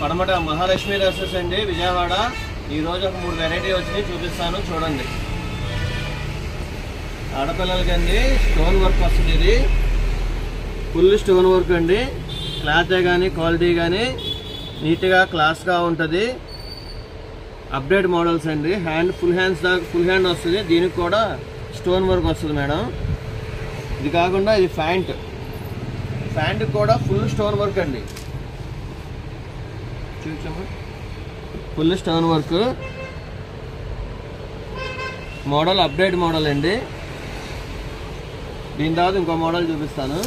పడమట మహాలక్ష్మి డ్రెస్సెస్ అండి, విజయవాడ. ఈరోజు ఒక 3 వెరైటీ వచ్చినాయి, చూపిస్తాను చూడండి. ఆడపిల్లలకి అండి స్టోన్ వర్క్ వస్తుంది. ఇది ఫుల్ స్టోన్ వర్క్ అండి. క్లాత్ కానీ క్వాలిటీ కానీ నీట్గా క్లాస్గా ఉంటుంది. అప్డేట్ మోడల్స్ అండి. ఫుల్ హ్యాండ్ వస్తుంది. దీనికి కూడా స్టోన్ వర్క్ వస్తుంది మేడం. ఇది కాకుండా ఇది ప్యాంట్ కూడా ఫుల్ స్టోన్ వర్క్ అండి. చూసాము, full stone work model, update model అండి. దీని తర్వాత ఇంకో మోడల్ చూపిస్తాను.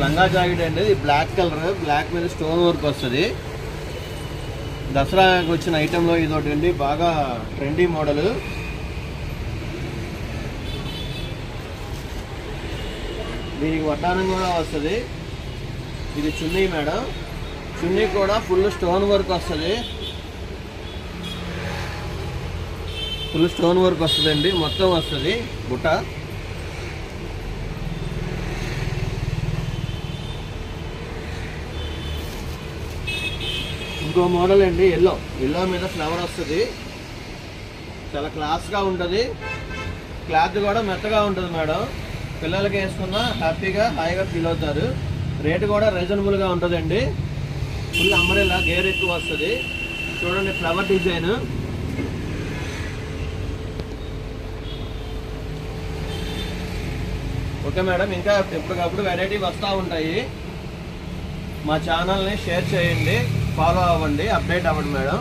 లంగా జాకెట్ అండి. ఇది బ్లాక్ కలర్, బ్లాక్ మీద స్టోన్ వర్క్ వస్తుంది. దసరాకి వచ్చిన ఐటెంలో ఇది ఒకటి అండి, బాగా ట్రెండీ మోడల్. దీనికి వడ్డానం కూడా వస్తుంది. ఇది చున్నీ మేడం. చున్నీ కూడా ఫుల్ స్టోన్ వర్క్ వస్తుంది. ఫుల్ స్టోన్ వర్క్ వస్తుందండి, మొత్తం వస్తుంది బుట్ట. ఇంకో మోడల్ అండి, ఎల్లో మీద ఫ్లవర్ వస్తుంది. చాలా క్లాస్గా ఉంటుంది. క్లాత్ కూడా మెత్తగా ఉంటుంది మేడం. పిల్లలకి వేసుకున్నా హాయిగా ఫీల్ అవుతారు. రేటు కూడా రీజనబుల్గా ఉంటుందండి. ఫుల్ అంబ్రెల్లా, గేర్ ఎక్కువ వస్తుంది. చూడండి ఫ్లవర్ డిజైన్. ఓకే మేడం, ఇంకా ఎప్పటికప్పుడు వెరైటీ వస్తూ ఉంటాయి. మా ఛానల్ని షేర్ చేయండి, ఫాలో అవ్వండి, అప్డేట్ అవ్వండి మేడం.